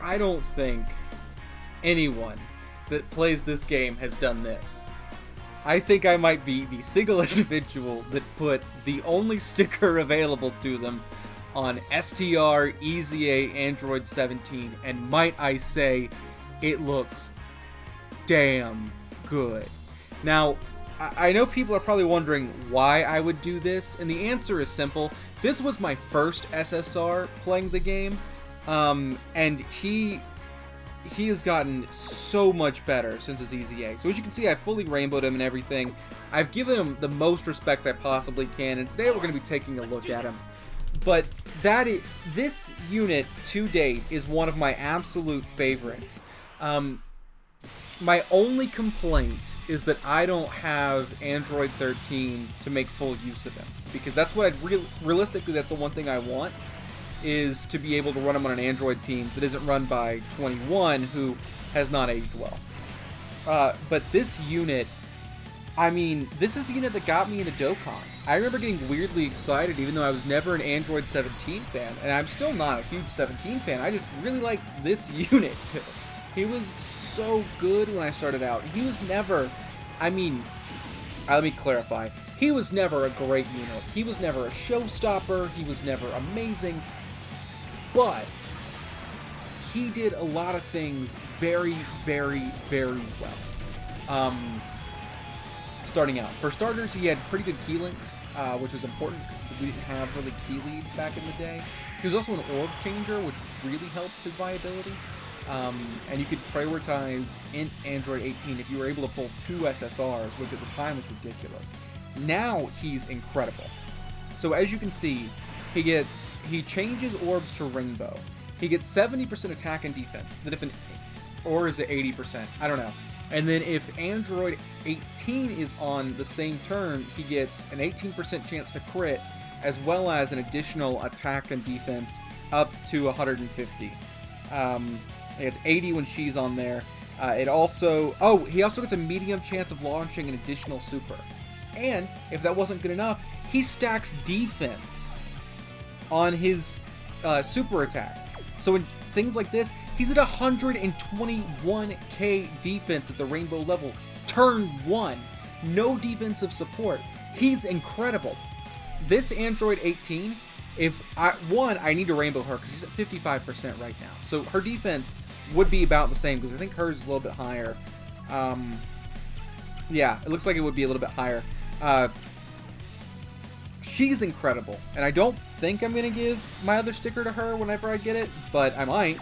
I don't think anyone that plays this game has done this. I think I might be the single individual that put the only sticker available to them on STR EZA Android 17, and might I say, it looks damn good. Now, I know people are probably wondering why I would do this, and the answer is simple. This was my first SSR playing the game, and he has gotten so much better since his EZA. So as you can see, I fully rainbowed him and everything. I've given him the most respect I possibly can, and today we're going to be taking a look at him. But this unit to date is one of my absolute favorites. My only complaint is that I don't have Android 13 to make full use of him, because that's what realistically, that's the one thing I want, is to be able to run him on an Android team that isn't run by 21, who has not aged well. But this unit, I mean, this is the unit that got me into Dokkan. I remember getting weirdly excited, even though I was never an Android 17 fan, and I'm still not a huge 17 fan. I just really like this unit. He was so good when I started out. He was never, I mean, let me clarify. He was never a great unit. He was never a showstopper. He was never amazing. But he did a lot of things very, very, very well. Starting out. For starters, he had pretty good key links, which was important because we didn't have really key leads back in the day. He was also an orb changer, which really helped his viability. And you could prioritize in Android 18 if you were able to pull 2 SSRs, which at the time was ridiculous. Now he's incredible. So as you can see, he changes orbs to rainbow. He gets 70% attack and defense. Then or is it 80%? I don't know. And then if Android 18 is on the same turn, he gets an 18% chance to crit, as well as an additional attack and defense up to 150. It's 80 when she's on there. He also gets a medium chance of launching an additional super. And if that wasn't good enough, he stacks defense on his super attack. So in things like this, he's at 121k defense at the rainbow level. Turn 1. No defensive support. He's incredible. This Android 18, I need to rainbow her because she's at 55% right now. So her defense would be about the same, because I think hers is a little bit higher. Yeah, it looks like it would be a little bit higher. She's incredible, and I don't think I'm going to give my other sticker to her whenever I get it, but I might.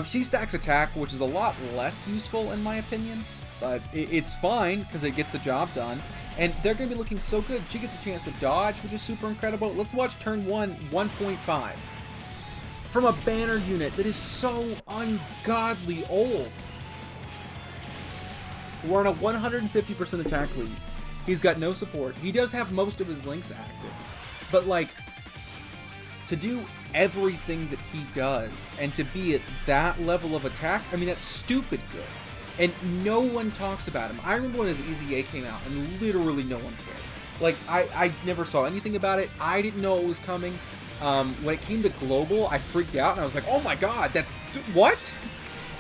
She stacks attack, which is a lot less useful in my opinion, but it's fine because it gets the job done. And they're going to be looking so good. She gets a chance to dodge, which is super incredible. Let's watch turn 1, 1.5. From a banner unit that is so ungodly old. We're on a 150% attack lead. He's got no support. He does have most of his links active. But, like, to do everything that he does and to be at that level of attack, I mean, that's stupid good. And no one talks about him. I remember when his EZA came out, and literally no one cared. Like, I never saw anything about it. I didn't know it was coming. When it came to global, I freaked out, and I was like, oh my god, what?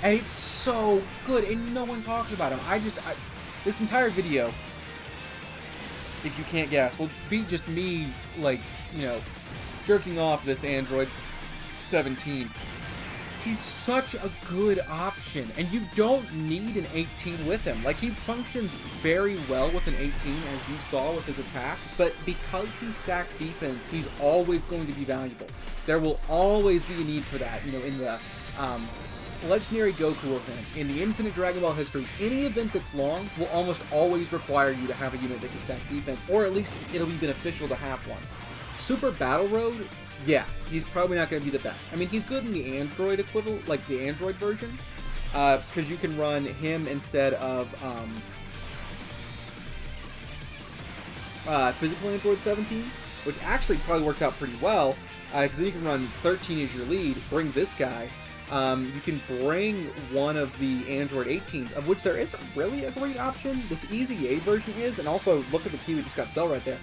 And it's so good, and no one talks about him. This entire video, if you can't guess, will be just me, like, you know, jerking off this Android 17. He's such a good option, and you don't need an 18 with him. Like, he functions very well with an 18, as you saw with his attack, but because he stacks defense, he's always going to be valuable. There will always be a need for that. You know, in the Legendary Goku event, in the Infinite Dragon Ball history, any event that's long will almost always require you to have a unit that can stack defense, or at least it'll be beneficial to have one. Super Battle Road, yeah, he's probably not going to be the best. I mean, he's good in the Android equivalent, like the Android version, because you can run him instead of physical Android 17, which actually probably works out pretty well, because then you can run 13 as your lead, bring this guy. You can bring one of the Android 18s, of which there isn't really a great option. This EZA version is, and also look at the key we just got Cell right there.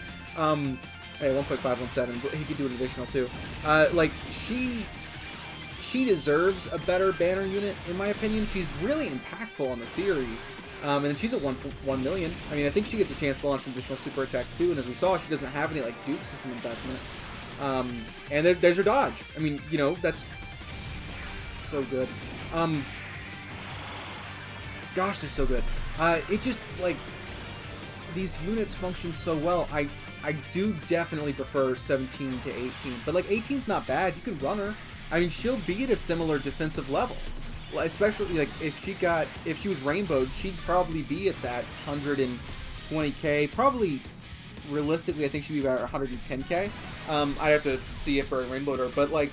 Hey, 1.517, he could do an additional too. Like, she she deserves a better banner unit, in my opinion. She's really impactful on the series. And she's at 1 million. I mean, I think she gets a chance to launch an additional super attack too. And as we saw, she doesn't have any like Duke system investment. And there's her dodge. I mean, you know, that's so good. Gosh, they're so good. It just like these units function so well. I do definitely prefer 17 to 18, but like 18's not bad. You can run her. I mean, she'll be at a similar defensive level. Especially like if she was rainbowed, she'd probably be at that 120k. Probably realistically, I think she'd be about 110k. I'd have to see if I rainbowed her, but like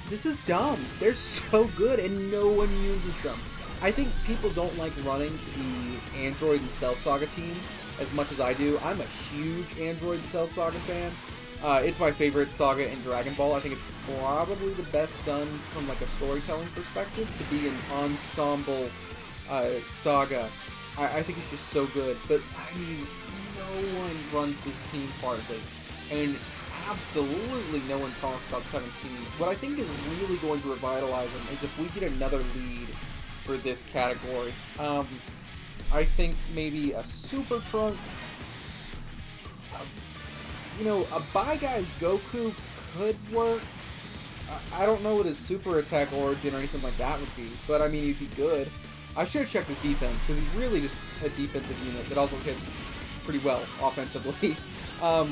this is dumb. They're so good and no one uses them. I think people don't like running the Android and Cell Saga team as much as I do. I'm a huge Android Cell Saga fan. It's my favorite saga in Dragon Ball. I think it's probably the best done from like a storytelling perspective to be an ensemble saga. I think it's just so good. But I mean, no one runs this team hardly, and absolutely no one talks about 17. What I think is really going to revitalize them is if we get another lead for this category. I think maybe a Super Trunks. You know, a Bye Guys Goku could work. I don't know what his super attack origin or anything like that would be, but I mean, he'd be good. I should have checked his defense, because he's really just a defensive unit that also hits pretty well offensively. But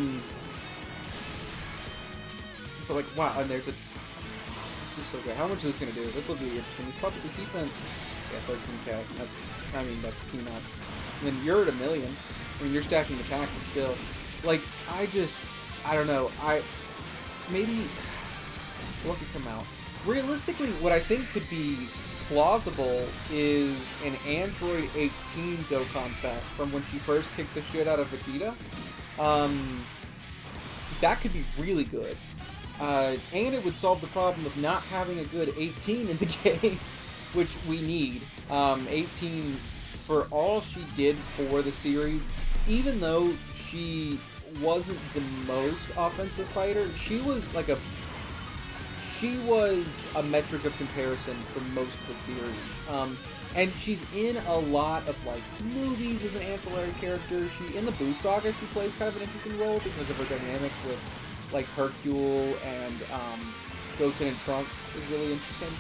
like, wow, and there's a... It's just so good. How much is this going to do? This will be interesting. His defense, yeah, 13k. That's peanuts. And then you're at 1 million. I mean, you're stacking attack, but still. Like, I don't know. Maybe what could come out? Realistically, what I think could be plausible is an Android 18 Dokkan Fest from when she first kicks the shit out of Vegeta. That could be really good. And it would solve the problem of not having a good 18 in the game, which we need. 18, for all she did for the series, even though she wasn't the most offensive fighter, she was a metric of comparison for most of the series. And she's in a lot of like movies as an ancillary character. In the Boo Saga, she plays kind of an interesting role because of her dynamic with like Hercule and Goten and Trunks is really interesting.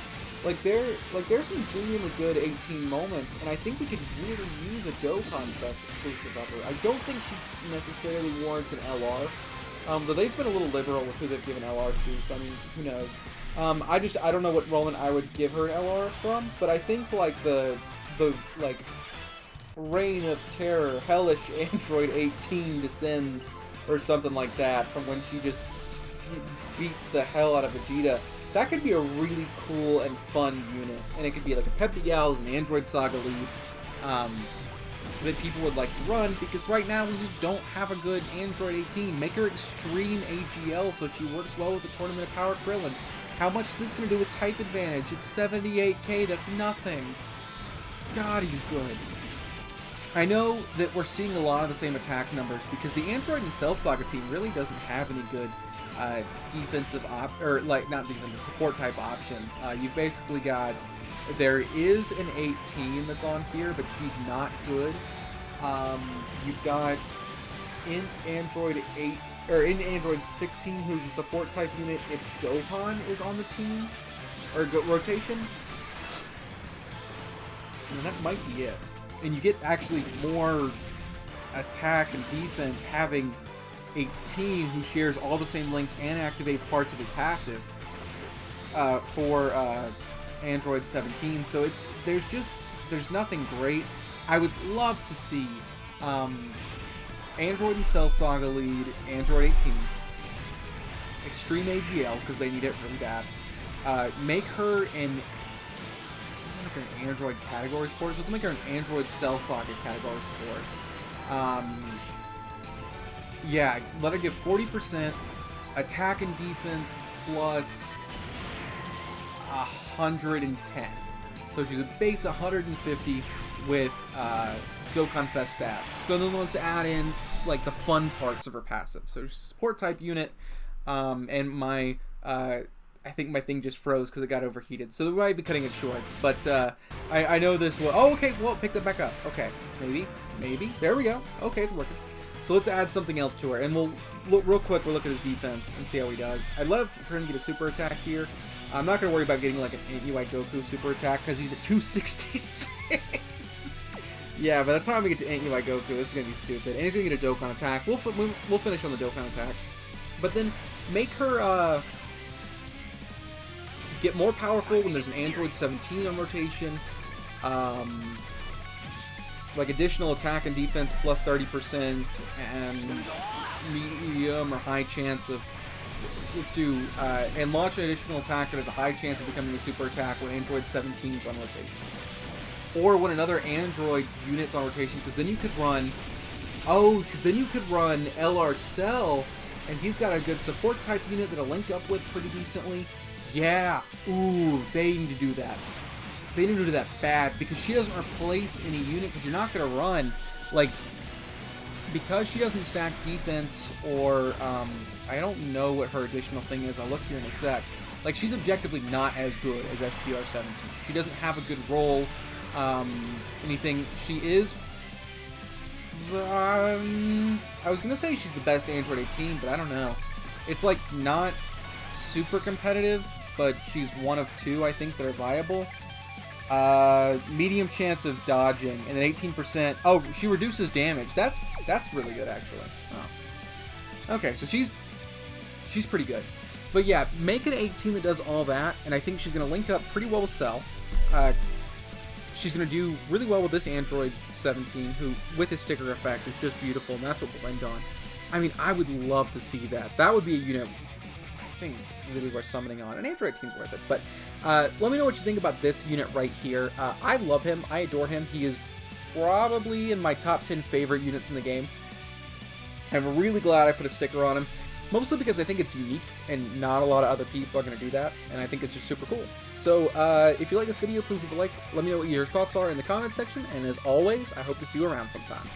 There's some genuinely good 18 moments, and I think we could really use a Dokkan Fest exclusive of her. I don't think she necessarily warrants an LR, though they've been a little liberal with who they've given LRs to, so I mean, who knows. I don't know what Roman I would give her an LR from, but I think like the Reign of Terror, Hellish Android 18 descends, or something like that, from when she just beats the hell out of Vegeta. That could be a really cool and fun unit, and it could be like a Pep Gals and Android Saga lead that people would like to run, because right now we just don't have a good Android 18. Make her extreme AGL so she works well with the Tournament of Power Krillin. How much is this going to do with type advantage? It's 78k, that's nothing. God, he's good. I know that we're seeing a lot of the same attack numbers because the Android and Cell Saga team really doesn't have any good defensive support type options. You've basically got, there is an 18 that's on here, but she's not good. You've got Int Android 8 or in Android 16, who's a support type unit if Gohan is on the team or rotation. And that might be it. And you get actually more attack and defense having a team who shares all the same links and activates parts of his passive for Android 17. So there's nothing great. I would love to see Android and Cell Saga lead Android 18, Extreme AGL because they need it really bad. Make her an Android category sport. So let's make her an Android Cell Saga category sport. Yeah, let her give 40% attack and defense plus 110. So she's a base 150 with Dokkan Fest stats. So then let's add in like the fun parts of her passive. So support type unit, and my I think my thing just froze because it got overheated. So we might be cutting it short. But I know this will... Oh, okay. Well, pick that back up. Okay. Maybe. There we go. Okay, it's working. So let's add something else to her. And we'll look real quick. We'll look at his defense and see how he does. I'd love for him to get a super attack here. I'm not going to worry about getting like an UI Goku super attack because he's at 266. Yeah, by the time we get to UI Goku, this is going to be stupid. And he's going to get a Dokkan attack. We'll finish on the Dokkan attack. But then make her get more powerful when there's an Android 17 on rotation. Like additional attack and defense plus 30% and medium or high chance of... Let's do... and launch an additional attack that has a high chance of becoming a super attack when Android 17 is on rotation. Or when another Android unit's on rotation, because then you could run... Oh, because then you could run LR Cell, and he's got a good support type unit that'll link up with pretty decently. Yeah. Ooh, they need to do that. They need to do that bad, because she doesn't replace any unit, because you're not going to run, like, because she doesn't stack defense, or, I don't know what her additional thing is, I'll look here in a sec. Like, she's objectively not as good as STR 17. She doesn't have a good role, anything. She is, I was going to say she's the best Android 18, but I don't know. It's, like, not super competitive, but she's one of two, I think, that are viable. Medium chance of dodging, and then 18%. Oh, she reduces damage. That's really good, actually. Oh. Okay, so she's pretty good. But yeah, make an 18 that does all that, and I think she's going to link up pretty well with Cell. She's going to do really well with this Android 17, who, with his sticker effect, is just beautiful, and that's what we'll end on. I mean, I would love to see that. That would be a unit, I think, really worth summoning on. An Android 18's worth it, but let me know what you think about this unit right here. I love him. I adore him. He is probably in my top 10 favorite units in the game. I'm really glad I put a sticker on him, mostly because I think it's unique, and not a lot of other people are going to do that, and I think it's just super cool. So, if you like this video, please leave a like. Let me know what your thoughts are in the comment section, and as always, I hope to see you around sometime.